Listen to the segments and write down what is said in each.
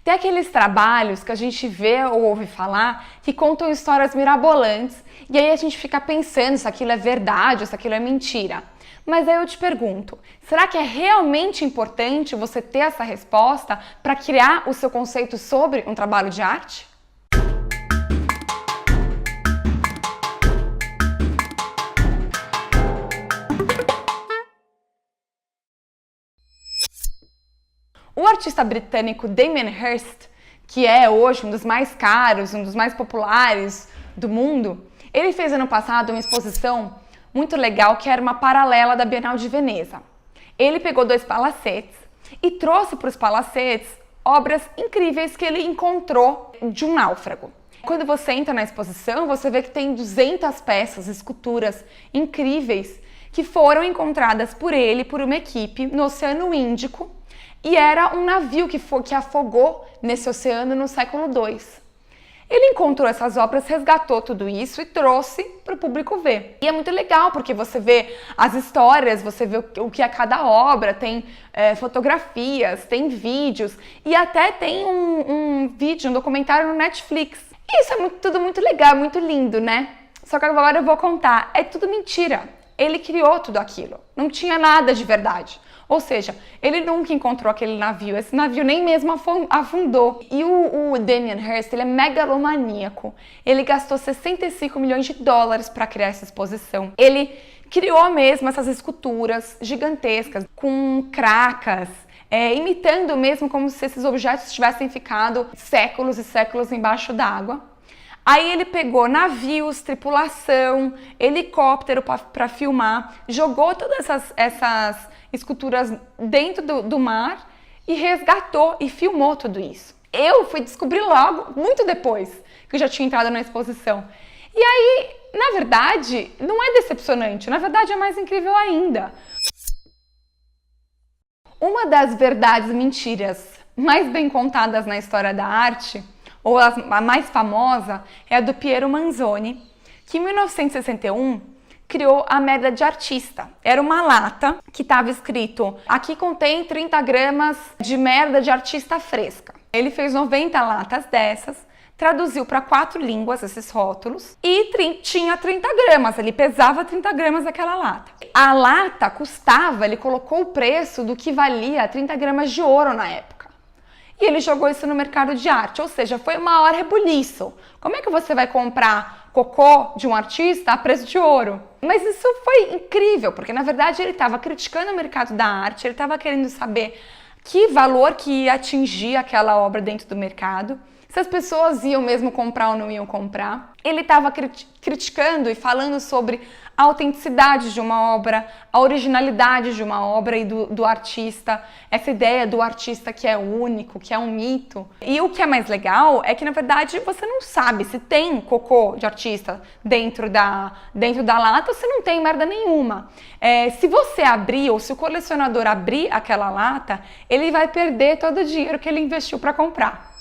Tem aqueles trabalhos que a gente vê ou ouve falar que contam histórias mirabolantes e aí a gente fica pensando se aquilo é verdade ou se aquilo é mentira. Mas aí eu te pergunto, será que é realmente importante você ter essa resposta para criar o seu conceito sobre um trabalho de arte? O artista britânico Damien Hirst, que é hoje um dos mais caros, um dos mais populares do mundo, ele fez ano passado uma exposição muito legal que era uma paralela da Bienal de Veneza. Ele pegou 2 palacetes e trouxe para os palacetes obras incríveis que ele encontrou de um náufrago. Quando você entra na exposição, você vê que tem 200 peças, esculturas incríveis que foram encontradas por ele, por uma equipe no Oceano Índico, e era um navio que afogou nesse oceano no século II. Ele encontrou essas obras, resgatou tudo isso e trouxe para o público ver. E é muito legal porque você vê as histórias, você vê o que é cada obra, tem fotografias, tem vídeos e até tem um vídeo, um documentário no Netflix. E isso é tudo muito legal, muito lindo, né? Só que agora eu vou contar, é tudo mentira. Ele criou tudo aquilo, não tinha nada de verdade. Ou seja, ele nunca encontrou aquele navio, esse navio nem mesmo afundou. E o Damien Hirst, ele é megalomaníaco. Ele gastou 65 milhões de dólares para criar essa exposição. Ele criou mesmo essas esculturas gigantescas, com cracas, imitando mesmo como se esses objetos tivessem ficado séculos e séculos embaixo d'água. Aí ele pegou navios, tripulação, helicóptero para filmar, jogou todas essas esculturas dentro do mar e resgatou e filmou tudo isso. Eu fui descobrir logo, muito depois que eu já tinha entrado na exposição. E aí, na verdade, não é decepcionante, na verdade é mais incrível ainda. Uma das verdades mentiras mais bem contadas na história da arte, ou a mais famosa, é a do Piero Manzoni, que em 1961 criou a merda de artista. Era uma lata que estava escrito: aqui contém 30 gramas de merda de artista fresca. Ele fez 90 latas dessas, traduziu para 4 línguas esses rótulos e tinha 30 gramas, ele pesava 30 gramas daquela lata. A lata custava, ele colocou o preço do que valia 30 gramas de ouro na época. E ele jogou isso no mercado de arte, ou seja, foi o maior rebuliço. Como é que você vai comprar cocô de um artista a preço de ouro? Mas isso foi incrível, porque na verdade ele estava criticando o mercado da arte, ele estava querendo saber que valor que ia atingir aquela obra dentro do mercado, se as pessoas iam mesmo comprar ou não iam comprar. Ele estava criticando e falando sobre a autenticidade de uma obra, a originalidade de uma obra e do artista, essa ideia do artista que é único, que é um mito. E o que é mais legal é que, na verdade, você não sabe se tem cocô de artista dentro da lata ou se não tem merda nenhuma. Se você abrir ou se o colecionador abrir aquela lata, ele vai perder todo o dinheiro que ele investiu para comprar.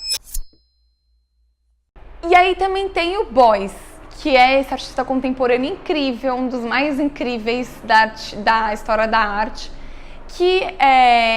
E aí também tem o Beuys, que é esse artista contemporâneo incrível, um dos mais incríveis da história da arte, que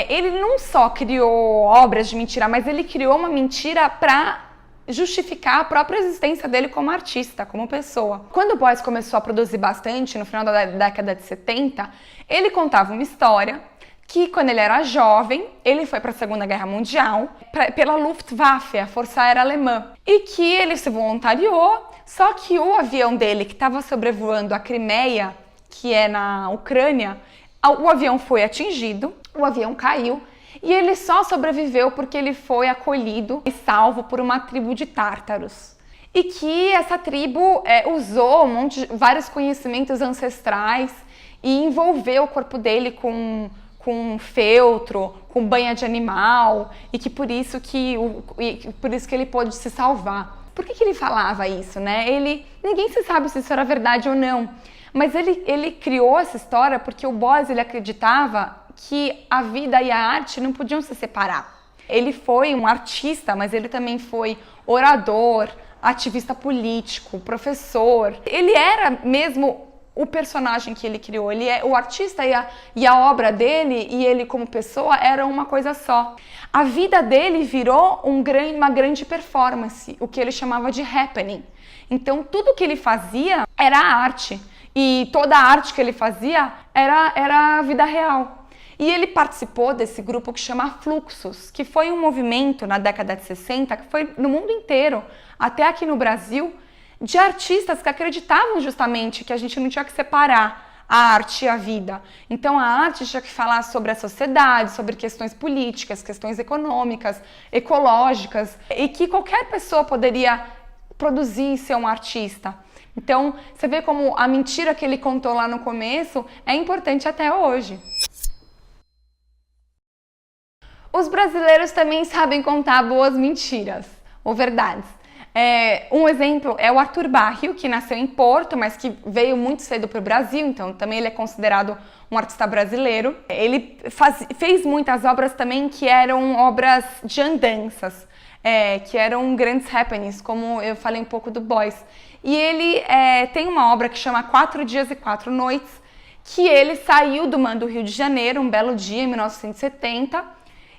ele não só criou obras de mentira, mas ele criou uma mentira para justificar a própria existência dele como artista, como pessoa. Quando o Beuys começou a produzir bastante, no final da década de 70, ele contava uma história que quando ele era jovem, ele foi para a Segunda Guerra Mundial pela Luftwaffe, a Força Aérea Alemã, e que ele se voluntariou, só que o avião dele que estava sobrevoando a Crimeia, que é na Ucrânia, o avião foi atingido, o avião caiu, e ele só sobreviveu porque ele foi acolhido e salvo por uma tribo de tártaros. E que essa tribo usou vários conhecimentos ancestrais e envolveu o corpo dele com feltro, com banha de animal, e que por isso que ele pôde se salvar. Por que ele falava isso, né? Ninguém se sabe se isso era verdade ou não, mas ele criou essa história porque o Beuys, ele acreditava que a vida e a arte não podiam se separar. Ele foi um artista, mas ele também foi orador, ativista político, professor. Ele era mesmo o personagem que ele criou. O artista e a obra dele e ele como pessoa eram uma coisa só. A vida dele virou uma grande performance, o que ele chamava de happening. Então tudo que ele fazia era arte e toda a arte que ele fazia era a vida real. E ele participou desse grupo que chama Fluxus, que foi um movimento na década de 60, que foi no mundo inteiro, até aqui no Brasil, de artistas que acreditavam justamente que a gente não tinha que separar a arte e a vida. Então a arte tinha que falar sobre a sociedade, sobre questões políticas, questões econômicas, ecológicas, e que qualquer pessoa poderia produzir e ser um artista. Então você vê como a mentira que ele contou lá no começo é importante até hoje. Os brasileiros também sabem contar boas mentiras, ou verdades. Um exemplo é o Arthur Barrio, que nasceu em Porto, mas que veio muito cedo para o Brasil, então também ele é considerado um artista brasileiro. Ele fez muitas obras também que eram obras de andanças, que eram grandes happenings, como eu falei um pouco do Boys. E ele tem uma obra que chama 4 Dias e 4 Noites, que ele saiu do Rio de Janeiro, um belo dia, em 1970,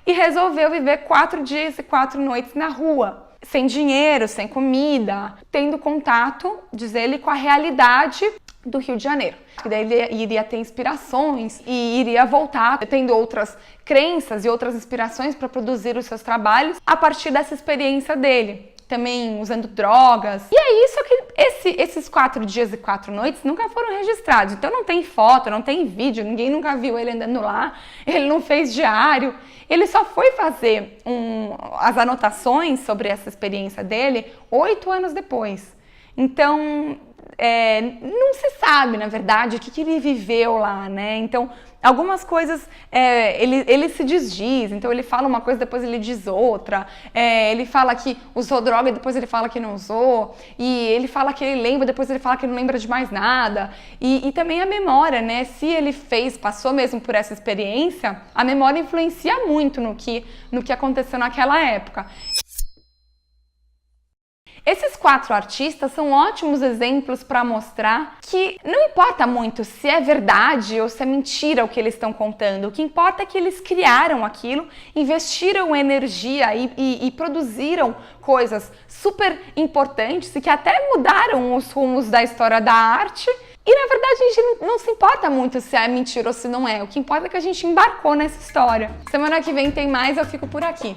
e resolveu viver 4 dias e 4 noites na rua, sem dinheiro, sem comida, tendo contato, diz ele, com a realidade do Rio de Janeiro. E daí ele iria ter inspirações e iria voltar tendo outras crenças e outras inspirações para produzir os seus trabalhos a partir dessa experiência dele. Também usando drogas. E é isso que esses 4 dias e 4 noites nunca foram registrados. Então não tem foto, não tem vídeo, ninguém nunca viu ele andando lá, ele não fez diário. Ele só foi fazer as anotações sobre essa experiência dele 8 anos depois. Então, não se sabe, na verdade, o que ele viveu lá, né? Então, algumas coisas ele se desdiz, então ele fala uma coisa, depois ele diz outra. Ele fala que usou droga e depois ele fala que não usou. E ele fala que ele lembra, depois ele fala que não lembra de mais nada. E também a memória, né? Se ele passou mesmo por essa experiência, a memória influencia muito no que aconteceu naquela época. Esses 4 artistas são ótimos exemplos para mostrar que não importa muito se é verdade ou se é mentira o que eles estão contando. O que importa é que eles criaram aquilo, investiram energia e produziram coisas super importantes e que até mudaram os rumos da história da arte. E na verdade a gente não se importa muito se é mentira ou se não é. O que importa é que a gente embarcou nessa história. Semana que vem tem mais, eu fico por aqui.